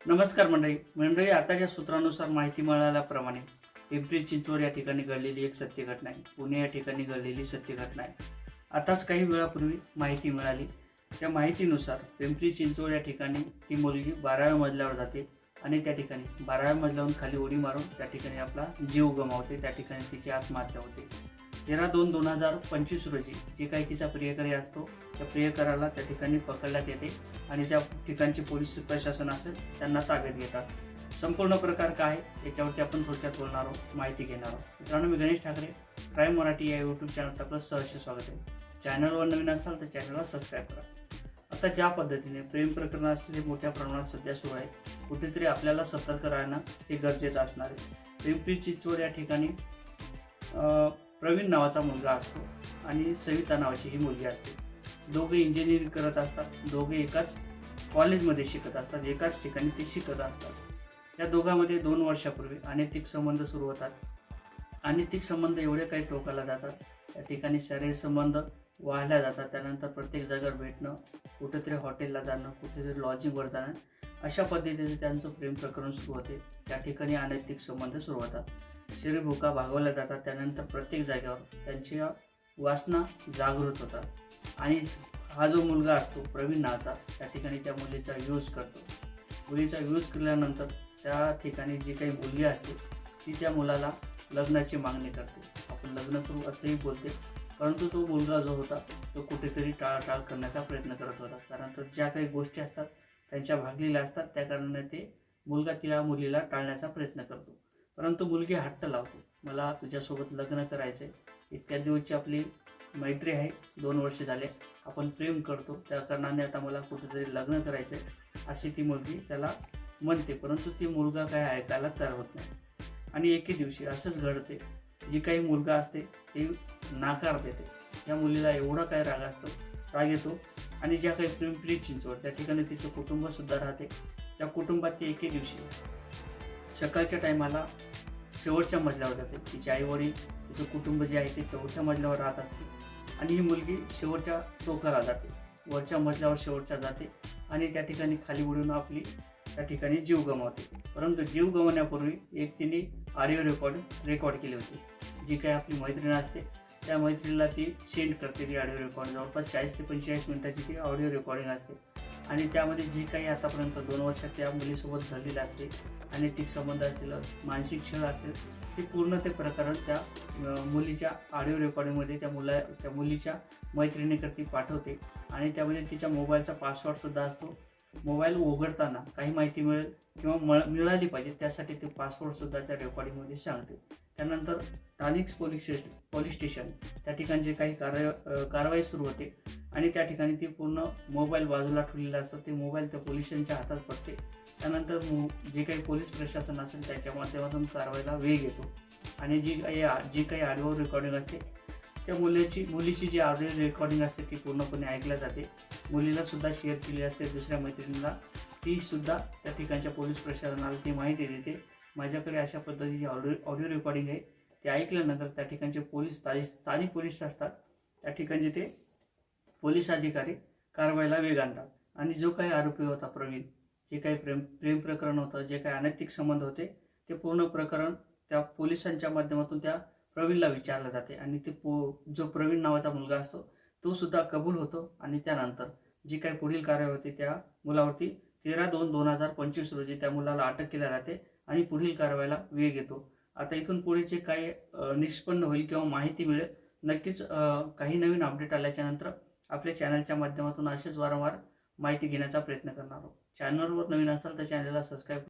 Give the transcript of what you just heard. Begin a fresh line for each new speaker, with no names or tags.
नमस्कार मंडळी आताच्या सूत्रानुसार माहिती मिळाल्याप्रमाणे पिंपरी चिंचवड या ठिकाणी घडलेली एक सत्य घटना आहे. पुणे या ठिकाणी घडलेली सत्य घटना आहे. आताच काही वेळापूर्वी माहिती मिळाली. त्या माहितीनुसार पिंपरी चिंचवड या ठिकाणी ती मुलगी 12व्या मजल्यावर जाते आणि त्या ठिकाणी 12व्या मजल्यावरून खाली उडी मारून त्या ठिकाणी आपला जीव गमावते. त्या ठिकाणी तिची आत्महत्या होते. 13/2/2025 रोजी जे काही तिचा प्रियकरी असतो त्या प्रियकराला त्या ठिकाणी पकडण्यात येते आणि त्या ठिकाणचे पोलीस प्रशासन असेल त्यांना ताब्यात घेतात. संपूर्ण प्रकार काय याच्यावरती आपण थोडक्यात बोलणार आहोत, माहिती घेणार आहोत. मित्रांनो, मी गणेश ठाकरे, क्राईम मराठी या यूट्यूब चॅनलवर आपलं सहर्ष स्वागत आहे. चॅनलवर नवीन असाल तर चॅनलला सबस्क्राईब करा. आता ज्या पद्धतीने प्रेम प्रकरण असलेले मोठ्या प्रमाणात सध्या सुरू आहे, कुठेतरी आपल्याला सतर्क राहणं हे गरजेचं असणार आहे. पिंपरी चिंचवड या ठिकाणी प्रवीण नावाचा मुलगा असतो आणि सविता नावाची ही मुलगी असते. दोघे इंजिनिअरिंग करत असतात. दोघे एकाच कॉलेजमध्ये शिकत असतात. एकाच ठिकाणी ते शिकत असतात. या दोघांमध्ये 2 वर्षापूर्वी अनैतिक संबंध सुरू होतात. अनैतिक संबंध एवढे काही टोकाला जातात, त्या ठिकाणी शारीरिक संबंध वाढल्या जातात. त्यानंतर प्रत्येक जागेवर भेटणं, कुठेतरी हॉटेलला जाणं, कुठेतरी लॉजिंगवर जाणं, अशा पद्धतीने त्यांचं प्रेम प्रकरण सुरू होते. त्या ठिकाणी अनैतिक संबंध सुरू होतात. शरीर भूका भागवल्या जातात. त्यानंतर प्रत्येक जागेवर त्यांच्या वासना जागृत होतात आणि हा जो मुलगा असतो प्रवीण नावाचा, त्या ठिकाणी त्या मुलीचा यूज करतो. मुलीचा यूज केल्यानंतर त्या ठिकाणी जी काही मुलगी असते ती त्या मुलाला लग्नाची मागणी करते. आपण लग्न करू असंही बोलते, परंतु तो मुलगा जो होता तो कुठेतरी टाळाटाळ करण्याचा प्रयत्न करत होता. कारण तर ज्या काही गोष्टी असतात त्यांच्या भागलेल्या असतात, त्या कारणाने ते मुलगा त्या मुलीला टाळण्याचा प्रयत्न करतो. परंतु मुलगी हट्ट लावते, मला तुझ्यासोबत लग्न करायचं आहे. इतक्या दिवसची आपली मैत्री आहे, 2 वर्ष झाले, आपण प्रेम करतो, त्या कारणाने आता मला कुठेतरी लग्न करायचं आहे अशी ती मुलगी त्याला म्हणते. परंतु ती मुलगा काय ऐकायला तयार होत नाही आणि एके दिवशी असंच घडते, जी काही मुलगा असते ती नाकार देते. या मुलीला एवढा काय राग येतो आणि ज्या काही पिंपरी चिंचवड त्या ठिकाणी तिचं कुटुंबसुद्धा राहते. त्या कुटुंबात ती एके दिवशी सकाळच्या टायमाला शेवटच्या मजल्यावर जाते. तिचे आईवडील, तिचं कुटुंब जे आहे ते 4थ्या मजल्यावर राहत असते आणि ही मुलगी शेवटच्या टोकाला जाते, वरच्या मजल्यावर शेवटच्या जाते आणि त्या ठिकाणी खाली उडून आपली त्या ठिकाणी जीव गमावते. परंतु जीव गमावण्यापूर्वी एक तिने ऑडिओ रेकॉर्ड केली होती. जी काही आपली मैत्रीण असते त्या मैत्रिणीला ती सेंड करते. ती ऑडिओ रेकॉर्ड जवळपास 40 ते 45 मिनिटाची ती ऑडिओ रेकॉर्डिंग असते आणि त्यामध्ये जे काही आतापर्यंत 2 वर्षात त्या मुलीसोबत घडलेलं असते, अनैतिक संबंध असतील, मानसिक छळ असेल, ते पूर्ण ते प्रकरण त्या मुलीच्या ऑडिओ रेकॉर्डिंगमध्ये त्या मुलीच्या मैत्रिणीकडे पाठवते आणि त्यामध्ये तिच्या मोबाईलचा पासवर्डसुद्धा असतो. मोबाईल उघडताना काही माहिती मिळेल किंवा मिळाली पाहिजे त्यासाठी ते पासवर्डसुद्धा त्या रेकॉर्डिंगमध्ये सांगते. त्यानंतर स्थानिक पोलीस स्टेशन त्या ठिकाणी जे काही कारवाई सुरू होते आणि त्या ठिकाणी ती पूर्ण मोबाईल बाजूला ठेवलेला असतो. ते मोबाईल त्या पोलिसांच्या हातात पडते. त्यानंतर जे काही पोलीस प्रशासन असेल त्याच्या माध्यमातून कारवाईला वेग येतो आणि जी काही ऑडिओ रेकॉर्डिंग असते त्या मुलीची जी ऑडिओ रेकॉर्डिंग असते ती पूर्णपणे ऐकल्या जाते. मुलीला सुद्धा शेअर केली असते दुसऱ्या मैत्रिणीला. ती सुद्धा त्या ठिकाणच्या पोलीस प्रशासनाला ती माहिती देते, माझ्याकडे अशा पद्धतीची ऑडिओ रेकॉर्डिंग आहे. ते ऐकल्यानंतर त्या ठिकाणचे स्थानिक पोलीस असतात, त्या ठिकाणचे ते पोलीस अधिकारी कारवाईला वेग आणतात आणि जो काही आरोपी होता प्रवीण, जे काही प्रेम प्रकरण होतं, जे काही अनैतिक संबंध होते, ते पूर्ण प्रकरण त्या पोलिसांच्या माध्यमातून त्या प्रवीणला विचारलं जाते आणि ते जो प्रवीण नावाचा मुलगा असतो तो सुद्धा कबूल होतो आणि त्यानंतर जी काही पुढील कारवाई होती त्या मुलावरती 13/2/2025 रोजी त्या मुलाला अटक केल्या जाते आणि पुढील कारवाईला वेग येतो. आता इथून पुढे जे काही निष्पन्न होईल किंवा माहिती मिळेल, नक्कीच काही नवीन अपडेट आल्याच्या नंतर आपल्या चॅनलच्या माध्यमातून असेच वारंवार माहिती घेण्याचा प्रयत्न करणार आहोत. चॅनलवर नवीन असाल तर चॅनलला सबस्क्राईब